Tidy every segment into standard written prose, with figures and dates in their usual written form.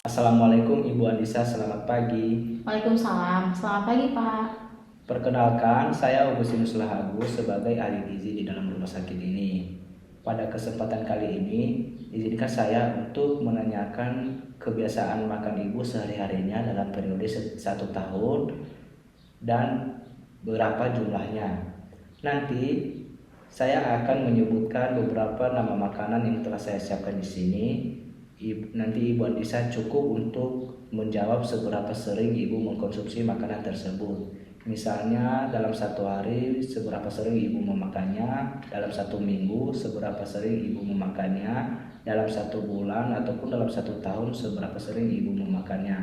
Assalamualaikum Ibu Andisa, selamat pagi. Waalaikumsalam. Selamat pagi, Pak. Perkenalkan, saya Augustinus Lahagus sebagai ahli gizi di dalam rumah sakit ini. Pada kesempatan kali ini, izinkan saya untuk menanyakan kebiasaan makan Ibu sehari-harinya dalam periode 1 tahun dan berapa jumlahnya. Nanti saya akan menyebutkan beberapa nama makanan yang telah saya siapkan di sini. Nanti Ibu Andisa cukup untuk menjawab seberapa sering Ibu mengkonsumsi makanan tersebut. Misalnya dalam 1 hari seberapa sering Ibu memakannya, dalam 1 minggu seberapa sering Ibu memakannya, dalam 1 bulan ataupun dalam 1 tahun seberapa sering Ibu memakannya,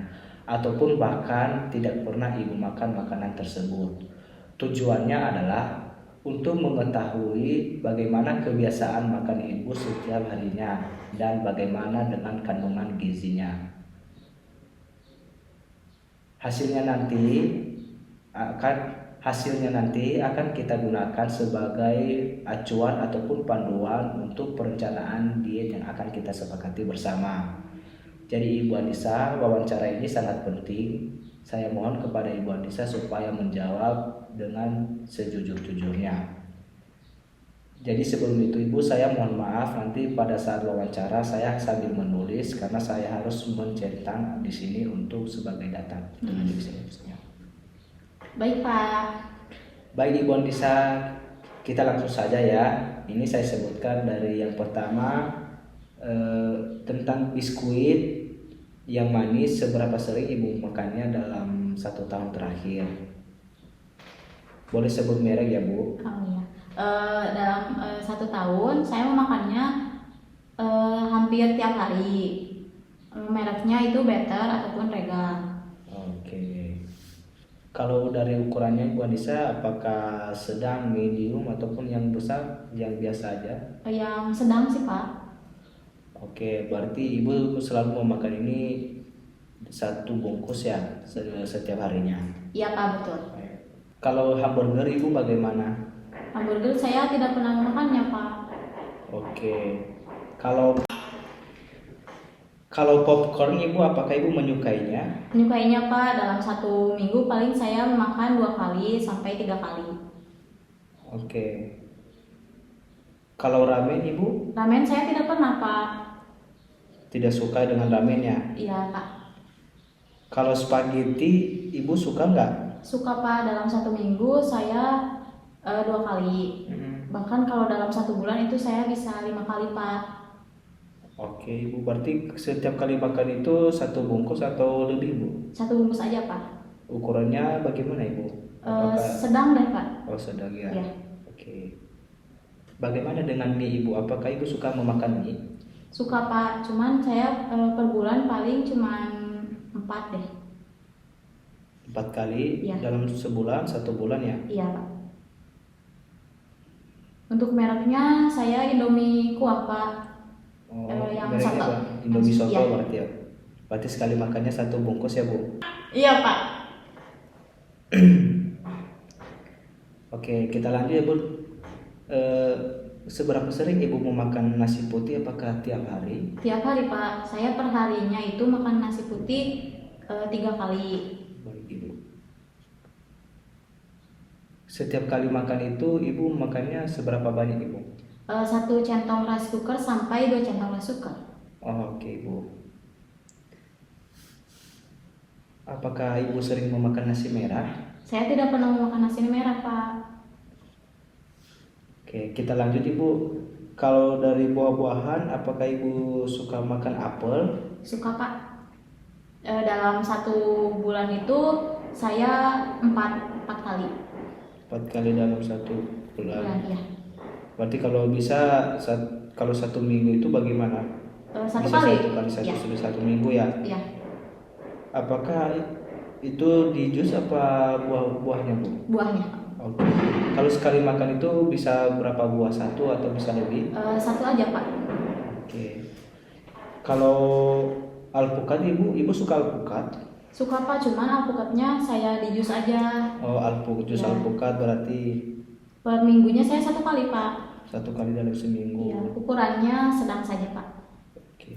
ataupun bahkan tidak pernah Ibu makan makanan tersebut. Tujuannya adalah untuk mengetahui bagaimana kebiasaan makan Ibu setiap harinya dan bagaimana dengan kandungan gizinya. Hasilnya nanti akan kita gunakan sebagai acuan ataupun panduan untuk perencanaan diet yang akan kita sepakati bersama. Jadi Ibu Andisa, wawancara ini sangat penting. Saya mohon kepada Ibu Andisa supaya menjawab dengan sejujur-jujurnya. Jadi sebelum itu Ibu, saya mohon maaf nanti pada saat wawancara saya sambil menulis karena saya harus mencentang di sini untuk sebagai data. Baik, Pak. Baik Ibu Andisa, kita langsung saja ya. Ini saya sebutkan dari yang pertama tentang biskuit yang manis, seberapa sering Ibu makannya dalam 1 tahun terakhir. Boleh sebut merek ya Bu? Oh iya. Dalam 1 tahun saya memakannya hampir tiap hari. Mereknya itu Better ataupun Regal. Oke. Kalau dari ukurannya Bu Andisa, apakah sedang, medium, ataupun yang besar, yang biasa aja? Yang sedang sih, Pak. Oke, berarti Ibu selalu memakan ini 1 bungkus ya setiap harinya? Iya, Pak, betul. Kalau hamburger Ibu bagaimana? Hamburger saya tidak pernah memakannya, Pak. Oke. Kalau popcorn Ibu, apakah Ibu menyukainya? Menyukainya, Pak. Dalam 1 minggu paling saya memakan 2 kali sampai 3 kali. Oke. Kalau ramen Ibu? Ramen saya tidak pernah, Pak. Tidak suka dengan ramennya? Iya, Pak. Kalau spaghetti Ibu suka nggak? Suka, Pak. Dalam 1 minggu saya 2 kali. Bahkan kalau dalam 1 bulan itu saya bisa 5 kali, Pak. Oke Ibu, berarti setiap kali makan itu 1 bungkus atau lebih Bu? 1 bungkus aja, Pak. Ukurannya bagaimana Ibu? Sedang deh, Pak. Oh sedang ya? Iya. Oke. Bagaimana dengan mie Ibu? Apakah Ibu suka memakan mie? Suka, Pak. Cuman saya per bulan paling cuman 4 deh. 4 kali Iya. dalam sebulan, 1 bulan ya? Iya, Pak. Untuk mereknya saya Indomie kuah, Pak. Oh, yang mereknya soto. apa? Indomie soto Iya. berarti ya? Berarti sekali makannya 1 bungkus ya Bu? Iya, Pak. Oke, kita lanjut ya Bu. Seberapa sering Ibu memakan nasi putih? Apakah tiap hari? Tiap hari, Pak. Saya perharinya itu makan nasi putih 3 kali. Baik Ibu. Setiap kali makan itu Ibu makannya seberapa banyak Ibu? 1 centong rice cooker sampai 2 centong rice cooker. Oh, oke Ibu. Apakah Ibu sering memakan nasi merah? Saya tidak pernah memakan nasi merah, Pak. Oke, kita lanjut Ibu. Kalau dari buah-buahan, apakah Ibu suka makan apel? Suka, Pak. Dalam 1 bulan itu saya 4 kali. 4 kali dalam 1 bulan. Iya. Berarti kalau bisa, kalau 1 minggu itu bagaimana? 1 Bisa kali. 1 kali Iya. sudah 1 minggu ya? Iya. Apakah itu di jus apa buah-buahnya Bu? Buahnya. Oke. Kalau sekali makan itu bisa berapa buah? 1 atau bisa lebih? 1 aja, Pak. Oke. Kalau alpukat Ibu suka alpukat? Suka, Pak. Cuman alpukatnya saya di jus aja. Oh, jus Ya. alpukat berarti Per minggunya saya 1 kali, Pak. 1 kali dalam seminggu. Iya. Ukurannya sedang saja, Pak. Oke.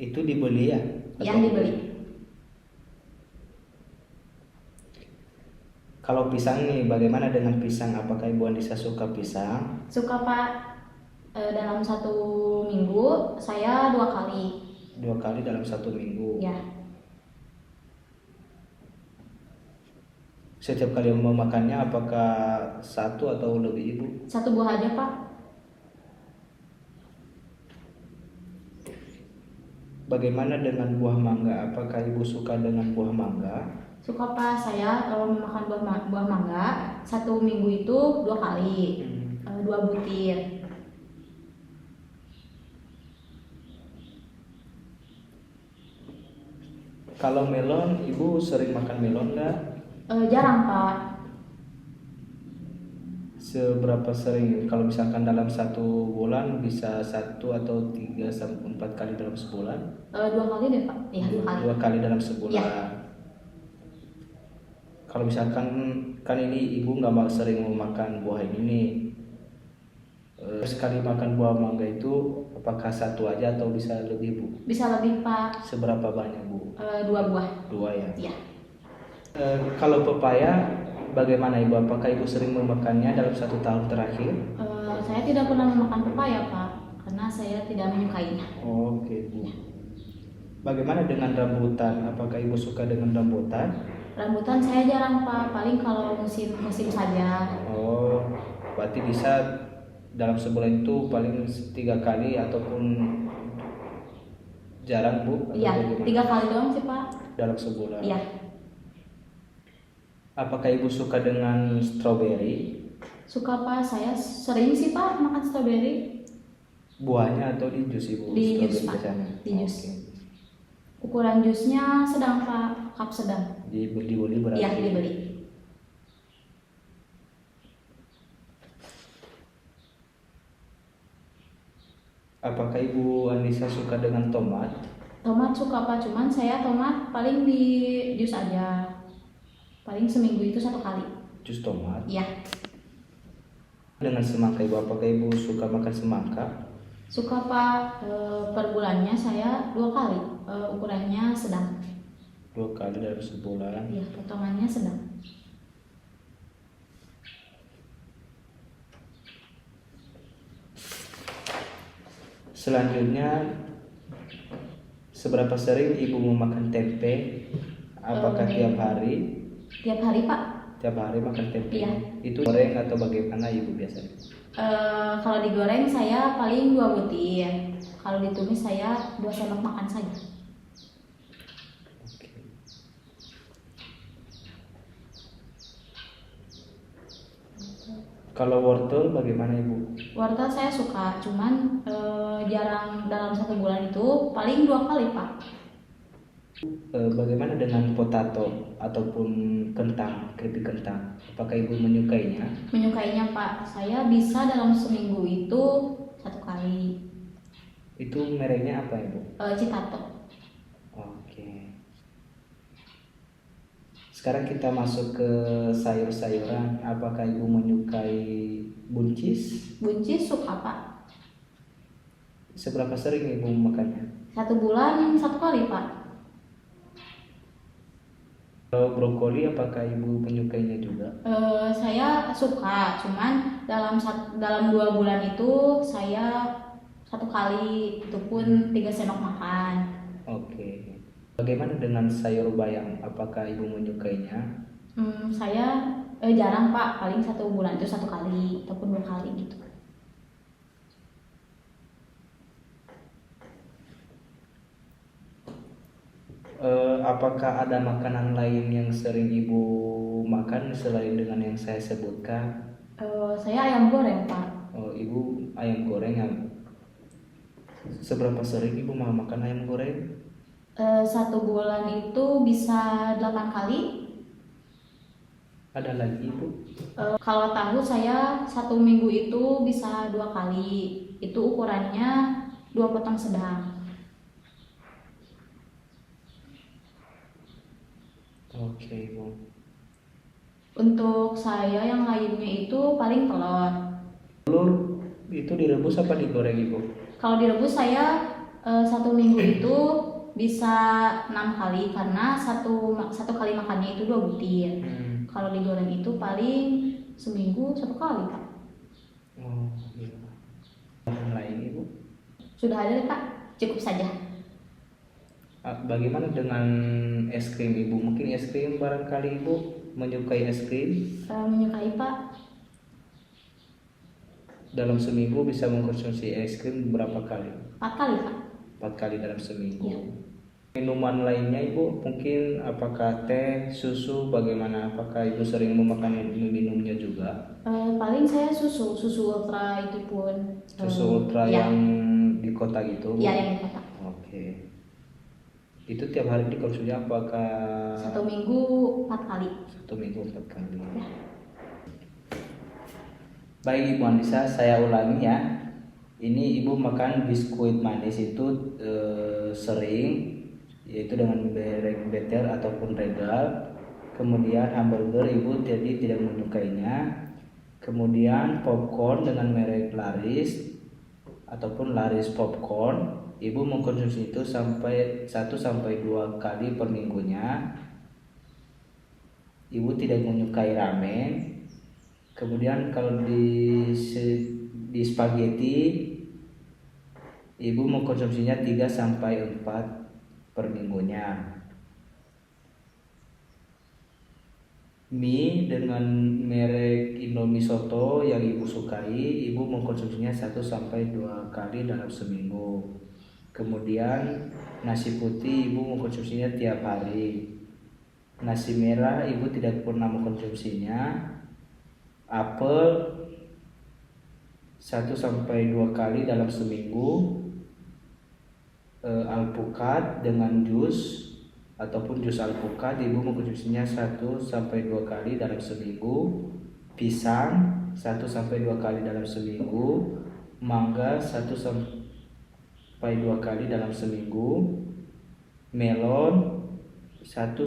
Itu dibeli ya? Ya, Atau dibeli. Kalau pisang nih, bagaimana dengan pisang? Apakah Ibu Andisa suka pisang? Suka Pak. Dalam 1 minggu saya 2 kali. 2 kali dalam 1 minggu. Ya, Setiap kali memakannya apakah satu atau lebih Ibu? 1 buah aja Pak. Bagaimana dengan buah mangga? Apakah Ibu suka dengan buah mangga? Suka Pak, saya kalau memakan buah mangga 1 minggu itu 2 kali, 2 butir. Kalau melon, Ibu sering makan melon nggak? Jarang Pak. Seberapa sering? Kalau misalkan dalam 1 bulan bisa 1 atau 3 sampai 4 kali dalam sebulan? 2 kali deh Pak. Ya, 2 kali. 2 kali dalam sebulan. Ya. Kalau misalkan kan ini Ibu nggak sering memakan buah ini nih. Sekali makan buah mangga itu apakah satu aja atau bisa lebih Bu? Bisa lebih Pak. Seberapa banyak Bu? 2 buah. 2 ya. Ya. Kalau pepaya bagaimana Ibu? Apakah Ibu sering memakannya dalam 1 tahun terakhir? Saya tidak pernah memakan pepaya Pak, karena saya tidak menyukainya. Oke Bu. Bagaimana dengan rambutan? Apakah Ibu suka dengan rambutan? Rambutan saya jarang Pak, paling kalau musim saja. Oh, berarti bisa dalam sebulan itu paling 3 kali ataupun jarang Bu? Atau Iya, bagaimana? 3 kali doang sih Pak. Dalam sebulan. Iya. Apakah Ibu suka dengan stroberi? Suka Pak, saya sering sih Pak makan stroberi. Buahnya atau di jus Ibu? Di jus, Stroberi Pak. biasanya? Di jus. Oke. Ukuran jusnya sedang Pak, cup sedang. Dibeli berarti? Iya, dibeli. Apakah Ibu Andisa suka dengan tomat? Tomat suka Pak, cuman saya tomat paling di jus aja. Paling seminggu itu 1 kali. Jus tomat? Iya. Dengan semangka Ibu, apakah Ibu suka makan semangka? Suka Pak, per bulannya saya 2 kali. Ukurannya sedang. 2 kali dalam sebulan. Iya, potongannya sedang. Selanjutnya, seberapa sering Ibu memakan tempe? Apakah tiap hari? Tiap hari Pak. Tiap hari makan tempe? Iya. Itu goreng atau bagaimana Ibu biasanya? Kalau digoreng saya paling 2 butir. Kalau ditumis saya 2 sendok makan saja. Oke. Kalau wortel bagaimana Ibu? Wortel saya suka, cuman jarang dalam 1 bulan itu paling 2 kali Pak. Bagaimana dengan potato ataupun kentang, keripik kentang? Apakah Ibu menyukainya? Menyukainya Pak, saya bisa dalam seminggu itu 1 kali. Itu mereknya apa Ibu? Citato. Oke. Sekarang kita masuk ke sayur-sayuran. Apakah Ibu menyukai buncis? Buncis suka Pak. Seberapa sering Ibu makannya? 1 bulan 1 kali Pak. Kalau brokoli apakah Ibu menyukainya juga? Saya suka, cuman dalam 2 bulan itu saya 1 kali, itu pun 3 sendok makan. Oke. Bagaimana dengan sayur bayam? Apakah Ibu menyukainya? Saya jarang Pak, paling 1 bulan itu 1 kali ataupun 2 kali gitu. Apakah ada makanan lain yang sering Ibu makan selain dengan yang saya sebutkan? Saya ayam goreng Pak. Oh, Ibu ayam goreng yang seberapa sering Ibu mau makan ayam goreng? 1 bulan itu bisa 8 kali. Ada lagi Ibu? Kalau tahu saya 1 minggu itu bisa 2 kali. Itu ukurannya 2 potong sedang. Oke Ibu. Untuk saya yang lainnya itu paling telur. Telur itu direbus apa digoreng Ibu? Kalau direbus saya 1 minggu itu bisa 6 kali karena satu kali makannya itu 2 butir. Kalau digoreng itu paling seminggu 1 kali, Pak. Oh, iya. Yang lain Ibu? Sudah ada, Pak. Cukup saja. Bagaimana dengan es krim Ibu? Mungkin es krim barangkali Ibu menyukai es krim? Menyukai, Pak. Dalam seminggu bisa mengkonsumsi es krim berapa kali? 4 kali, Pak. 4 kali dalam seminggu. Iya. Minuman lainnya Ibu, mungkin apakah teh, susu, bagaimana? Apakah Ibu sering memakan minumnya juga? Paling saya susu ultra itu pun. Susu ultra ya. yang di kotak itu? Iya, yang di kotak. Oke. Itu tiap hari dikonsumsi apakah? 1 minggu 4 kali. 1 minggu 4 kali. Ya. Baik Ibu Anissa, saya ulangi ya. Ini Ibu makan biskuit manis itu sering, yaitu dengan merek Better ataupun Regal. Kemudian hamburger Ibu jadi tidak menyukainya. Kemudian popcorn dengan merek Laris ataupun Laris popcorn, Ibu mengkonsumsi itu sampai 1-2 kali per minggunya. Ibu tidak menyukai ramen. Kemudian kalau di spaghetti, Ibu mengkonsumsinya 3-4 per minggunya. Mie dengan merek Indomie Soto yang Ibu sukai, Ibu mengkonsumsinya 1-2 kali dalam seminggu. Kemudian nasi putih Ibu mengkonsumsinya tiap hari. Nasi merah Ibu tidak pernah mengkonsumsinya. Apel 1-2 kali dalam seminggu. Alpukat dengan jus ataupun jus alpukat Ibu mengkonsumsinya 1-2 kali dalam seminggu. Pisang 1-2 kali dalam seminggu. Mangga 1-2 kali dalam seminggu. Melon 1-2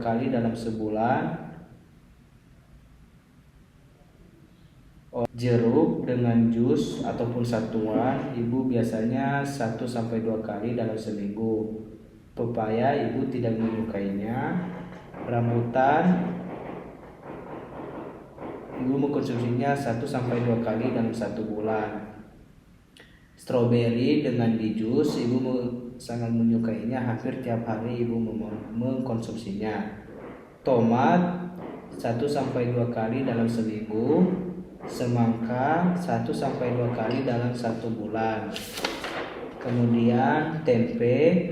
kali dalam sebulan. Jeruk dengan jus ataupun satuan Ibu biasanya 1-2 kali dalam seminggu. Pepaya Ibu tidak menyukainya. Rambutan Ibu mengkonsumsinya 1-2 kali dalam 1 bulan. Stroberi dengan dijus Ibu sangat menyukainya, hampir tiap hari Ibu mengkonsumsinya. Tomat 1-2 kali dalam seminggu. Semangka 1-2 kali dalam 1 bulan. Kemudian tempe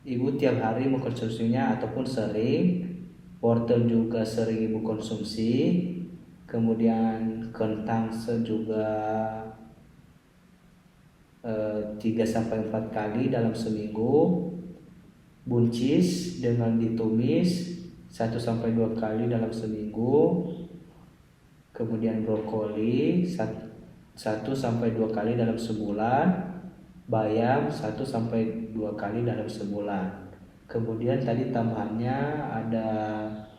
Ibu tiap hari mengkonsumsinya ataupun sering. Wortel juga sering Ibu konsumsi. Kemudian kentang juga 3-4 kali dalam seminggu. Buncis dengan ditumis 1-2 kali dalam seminggu. Kemudian brokoli 1-2 kali dalam sebulan. Bayam 1-2 kali dalam sebulan. Kemudian tadi tambahannya ada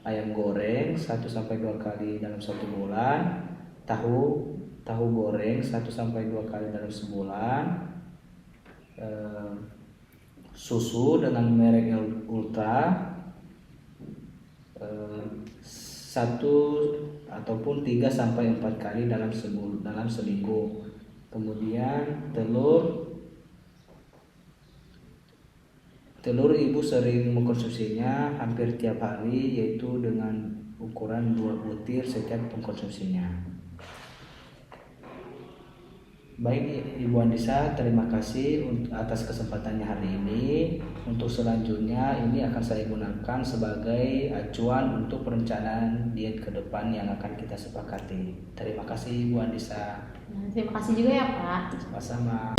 ayam goreng 1-2 kali dalam 1 bulan. Tahu goreng 1-2 kali dalam sebulan. Susu dengan merek Ultra 1 ataupun 3-4 kali dalam seminggu. Kemudian telur Ibu sering mengkonsumsinya hampir tiap hari, yaitu dengan ukuran 2 butir setiap mengkonsumsinya. Baik Ibu Anissa, terima kasih atas kesempatannya hari ini. Untuk selanjutnya ini akan saya gunakan sebagai acuan untuk perencanaan diet ke depan yang akan kita sepakati. Terima kasih Ibu Anissa. Terima kasih juga ya, Pak. Sama-sama.